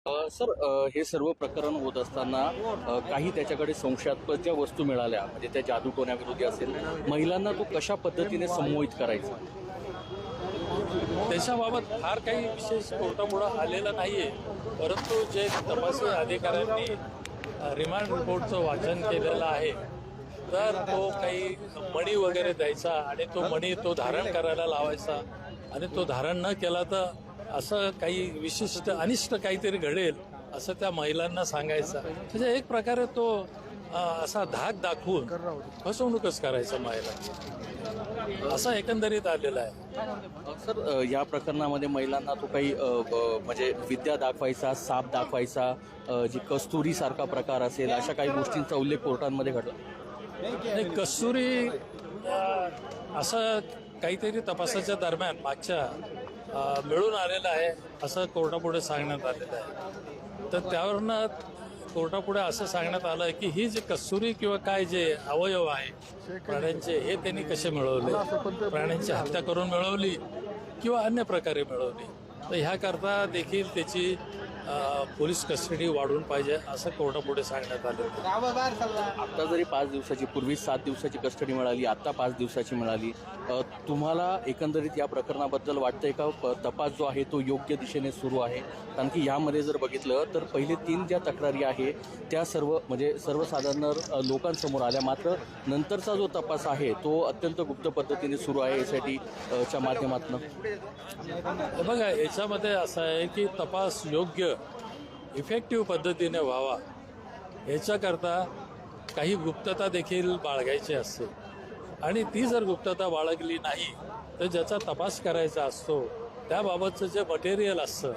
Sir, हे सर्व प्रकरण होत असताना काही त्याच्याकडे संशयास्पद ज्या वस्तू मिळाल्या म्हणजे त्या जादूटोण्याविरोधी असेल, महिलांना तो कशा पद्धतीने संमोहित करायचा? त्याच्याबाबत फार काही विशेष कोर्टापुढं आलेलं नाही आहे. परंतु जे तपासी अधिकाऱ्यांनी रिमांड रिपोर्टचं वाचन केलेलं आहे, तर तो काही मणी वगैरे द्यायचा आणि तो मणी तो धारण करायला लावायचा आणि तो धारण न केला तर असं काही विशिष्ट अनिष्ट काहीतरी घडेल असं त्या महिलांना सांगायचं. म्हणजे एक प्रकारे तो असा धाक दाखवून फसवणूकच करायचं महिलांची, असं एकंदरीत आलेलं आहे. सर, या प्रकरणामध्ये महिलांना तो काही म्हणजे विद्या दाखवायचा, साप दाखवायचा, जी कस्तुरी सारखा प्रकार असेल, अशा काही गोष्टींचा उल्लेख कोर्टांमध्ये घडला. नाही, कस्तुरी असं काहीतरी तपासाच्या दरम्यान मागच्या मिळून आलेलं आहे असं कोर्टापुढे सांगण्यात आलेलं आहे. तर त्यावरनं कोर्टापुढे असं सांगण्यात आलं की ही जे कस्तुरी किंवा काय जे अवयव आहे प्राण्यांचे, हे त्यांनी कसे मिळवले, प्राण्यांची हत्या करून मिळवली किंवा अन्य प्रकारे मिळवली, तर ह्याकरता देखील त्याची पोलीस कस्टडी वाढवून पाहिजे असं कोर्टापुढे सांगण्यात आलं. आता जरी 5 दिवसाची, पूर्वी 7 दिवसाची कस्टडी मिळाली, आता 5 दिवसाची मिळाली, तुम्हाला एकंदरीत या प्रकरणाबद्दल वाटतंय का तपास जो आहे तो योग्य दिशेने सुरू आहे? कारण की यामध्ये जर बघितलं तर पहिले 3 ज्या तक्रारी आहे त्या सर्व म्हणजे सर्वसाधारण लोकांसमोर आल्या, मात्र नंतरचा जो तपास आहे तो अत्यंत गुप्त पद्धतीने सुरू आहे SIT च्या माध्यमातून. बघा, याच्यामध्ये असं आहे की तपास योग्य इफेक्टिव्ह पद्धतीने व्हावा याच्याकरता काही गुप्तता देखील बाळगायची असते आणि ती जर गुप्तता बाळगली नाही तर ज्याचा तपास करायचा असतो त्याबाबतचं जे मटेरियल असतं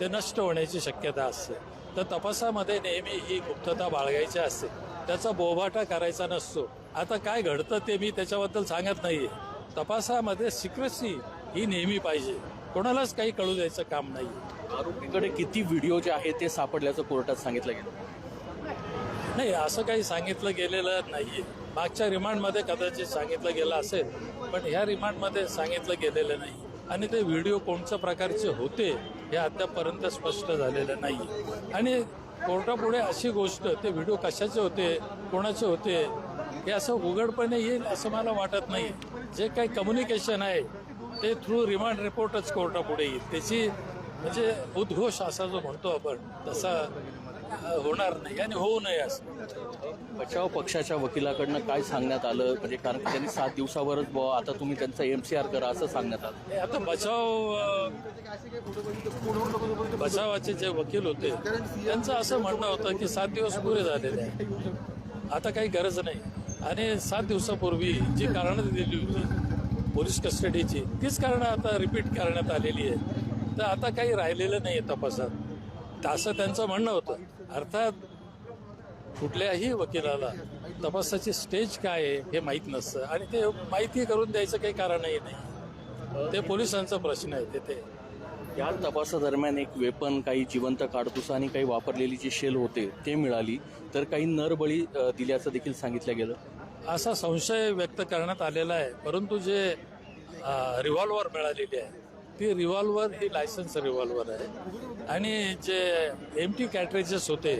ते नष्ट होण्याची शक्यता असते. तर तपासामध्ये नेहमी ही गुप्तता बाळगायची असते, त्याचा बोभाटा करायचा नसतो. आता काय घडतं ते मी त्याच्याबद्दल सांगत नाही आहे. तपासामध्ये सिक्रेसी ही नेहमी पाहिजे, कोणालाच काही कळू द्यायचं काम नाही. आरोपीकडे किती व्हिडिओ जे आहे ते सापडल्याचं कोर्टात सांगितलं गेलं? नाही, असं काही सांगितलं गेलेलं नाही. मागच्या रिमांडमध्ये कदाचित सांगितलं गेलं असेल, पण ह्या रिमांडमध्ये सांगितलं गेलेलं नाही आणि ते व्हिडिओ कोणत्या प्रकारचे होते हे अद्यापपर्यंत स्पष्ट झालेलं नाही. आणि कोर्टापुढे अशी गोष्ट, ते व्हिडिओ कशाचे होते, कोणाचे होते, हे असं उघडपणे येईल असं मला वाटत नाही. जे काही कम्युनिकेशन आहे ते थ्रू रिमांड रिपोर्टच कोर्टापुढे येईल. त्याची म्हणजे उद्घोष असा जो म्हणतो आपण तसा होणार नाही आणि होऊ नये असं. बचाव पक्षाच्या वकिलाकडनं काय सांगण्यात आलं? म्हणजे कारण की त्यांनी 7 दिवसावरच बुवा आता तुम्ही त्यांचा MCR करा असं सांगण्यात आलं. आता बचावाचे जे वकील होते त्यांचं असं म्हणणं होतं की 7 दिवस पुरे झालेले आहे, आता काही गरज नाही. आणि 7 दिवसापूर्वी जी कारणं दिली होती पोलीस कस्टडीची तीच कारणं आता रिपीट करण्यात आलेली आहे. तर आता काही राहिलेलं नाही आहे तपासात, असं त्यांचं म्हणणं होतं. अर्थात कुठल्याही वकिलाला तपासाची स्टेज काय आहे हे माहीत नसतं आणि ते माहिती करून द्यायचं काही कारणही नाही. ते पोलिसांचा प्रश्न आहे. ते या तपासादरम्यान एक वेपन, काही जिवंत काडतुस आणि काही वापरलेली जी शेल होते ते मिळाली, तर काही नरबळी दिल्याचं देखील सांगितलं गेलं. असा संशय व्यक्त करण्यात आलेला आहे. परंतु जे रिव्हॉल्वर मिळालेली आहे ती रिव्हॉल्वर ही लायसन्स रिव्हॉल्वर आहे आणि जे एम्प्टी कॅट्रेजेस होते,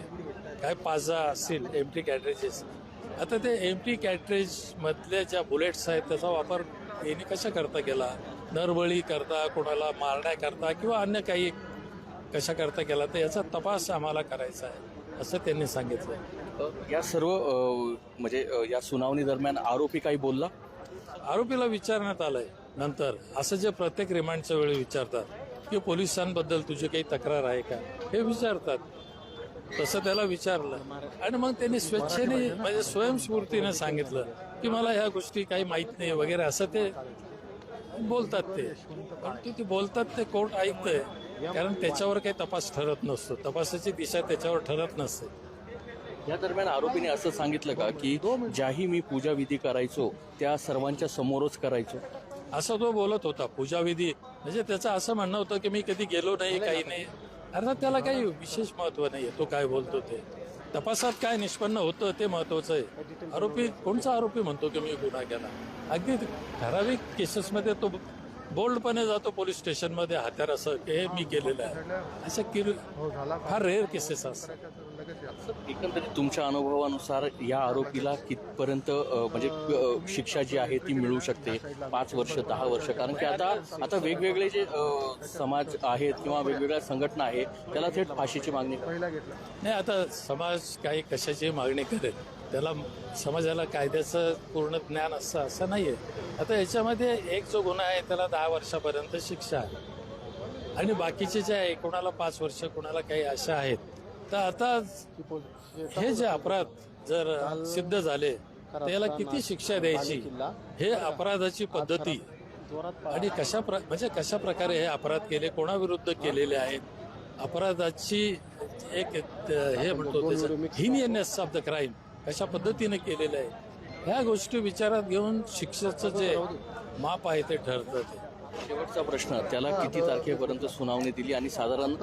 काय 5 असतील एम्प्टी कॅट्रेजेस, आता ते एम्प्टी कॅट्रेजमधल्या ज्या बुलेट्स आहेत त्याचा वापर यांनी कशा करता केला, नरबळी करता, कोणाला मारण्याकरता किंवा अन्य काही कशा करता केला, तर याचा तपास आम्हाला करायचा आहे असं त्यांनी सांगितलं. या सर्व म्हणजे या सुनावणी दरम्यान आरोपी काही बोलला? आरोपीला विचारण्यात आलंय नंतर, असं जे प्रत्येक रिमांडच्या वेळी विचारतात की पोलिसांबद्दल तुझी काही तक्रार आहे का हे विचारतात, तसं त्याला विचारलं आणि मग त्यांनी स्वेच्छेने म्हणजे स्वयंस्फूर्तीने सांगितलं की मला ह्या गोष्टी काही माहीत नाही वगैरे असं ते बोलतात. परंतु ते बोलतात ते कोर्ट ऐकतंय, कारण त्याच्यावर काही तपास ठरत नसतो, तपासाची दिशा त्याच्यावर ठरत नसते. या दरम्यान आरोपीने असं सांगितलं का की ज्याही मी पूजाविधी करायचो त्या सर्वांच्या समोरच करायचो, असं तो बोलत होता. पूजाविधी म्हणजे त्याचं असं म्हणणं होतं की मी कधी गेलो नाही, काही नाही. अर्थात त्याला काही विशेष महत्व नाही आहे तो काय बोलतो ते. तपासात काय निष्पन्न होतं ते महत्वाचं आहे. आरोपी कोणचा आरोपी म्हणतो की मी गुन्हा केला? अगदी ठराविक केसेसमध्ये तो बोल्डपणे जातो पोलीस स्टेशनमध्ये हत्यार असं हे मी केलेलं आहे. अशा फार रेअर केसेस असतात. एकंदरीत तुमच्या अनुभवानुसार या आरोपीला कितपर्यंत शिक्षा जी आहे ती मिळू शकते? 5 वर्ष, 10 वर्ष? कारण की आता वेगवेगळे जे समाज आहेत किंवा वेगवेगळ्या संघटना आहेत त्याला थेट फाशीची मागणी नाही, आता समाज काही कशाची मागणी करेल, त्याला समाजाला कायद्याचं पूर्ण ज्ञान असं नाही आहे. आता याच्यामध्ये एक जो गुन्हा आहे त्याला 10 वर्षापर्यंत शिक्षा आहे आणि बाकीचे जे आहे कोणाला 5 वर्ष, कोणाला काही अशा आहेत. तर आता हे जे अपराध जर सिद्ध झाले त्याला किती शिक्षा द्यायची, हे अपराधाची पद्धती आणि कशा प्रकारे हे अपराध केले, कोणाविरुद्ध केलेले आहेत, अपराधाची एक हे म्हणतो हिनियसनेस ऑफ द क्राईम कशा पद्धतीने केलेलं आहे, ह्या गोष्टी विचारात घेऊन शिक्षेचं जे माप आहे ते ठरतं. शेवटचा प्रश्न, त्याला किती तारखेपर्यंत सुनावणी दिली आणि साधारण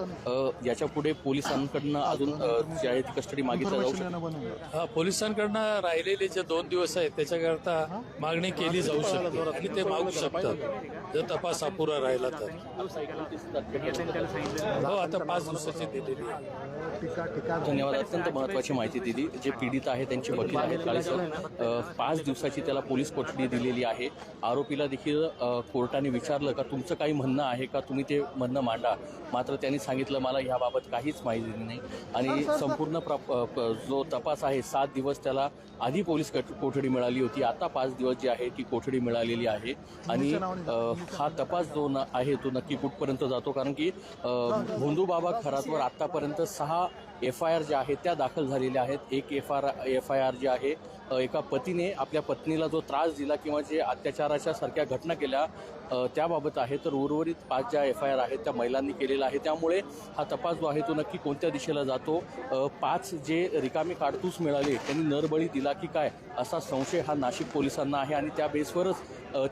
याच्या पुढे पोलिसांकडनं अजून जे आहे ती कस्टडी मागितली जाऊ शकते? पोलिसांकडनं राहिलेले जे 2 दिवस आहेत त्याच्याकरता मागणी केली जाऊ शकते आणि ते मागू शकतात जर तपास अपुरा राहिला तर. हो, आता 5 दिवसाची दिलेली आहे. धन्यवाद. अत्यंत महत्त्वाची माहिती दिली. जे पीडित आहे त्यांचे वकील आहेत काळे सर, 5 दिवसाची त्याला पोलीस कोठडी दिलेली आहे. आरोपीला देखील कोर्टाने विचारलं का तुमचं काही म्हणणं आहे का, तुम्ही ते म्हणणं मांडा. मात्र त्यांनी सांगितलं मला याबाबत काहीच माहिती नाही आणि संपूर्ण जो तपास आहे 7 दिवस त्याला आधी पोलीस कोठडी मिळाली होती, आता 5 दिवस जी आहे ती कोठडी मिळालेली आहे. आणि हा तपास जो आहे तो नक्की कुठपर्यंत जातो, कारण की भोंदूबाबा खरातवर आतापर्यंत 6 FIR ज्या आहेत त्या दाखल झालेल्या आहेत. एक FIR जी आहे एका पतीने आपल्या पत्नीला जो त्रास दिला किंवा जे अत्याचाराच्या सारख्या घटना केल्या त्याबाबत आहे. तर उर्वरित 5 ज्या FIR आहेत त्या महिलांनी केलेला आहे. त्यामुळे हा तपास जो आहे तो नक्की कोणत्या दिशेला जातो, 5 जे रिकामी काडतूस मिळाले त्यांनी नरबळी दिला की काय, असा संशय हा नाशिक पोलिसांना आहे आणि त्या बेसवरच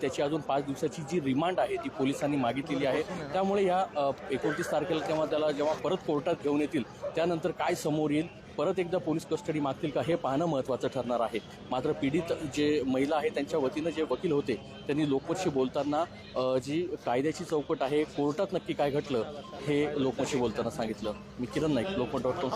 त्याची अजून 5 दिवसाची जी रिमांड आहे ती पोलिसांनी मागितलेली आहे. त्यामुळे या 29 तारखेला जेव्हा परत कोर्टात घेऊन येतील त्यानंतर काय समोर येईल, परत एकदा पोलीस कस्टडी मागतील का, हे पाहणं महत्त्वाचं ठरणार आहे. मात्र पीडित जे महिला आहे त्यांच्या वतीनं जे वकील होते त्यांनी लोकमतशी बोलताना जी कायद्याची चौकट आहे, कोर्टात नक्की काय घडलं हे लोकमतशी बोलताना सांगितलं. मी किरण नाईक, लोकमत.com.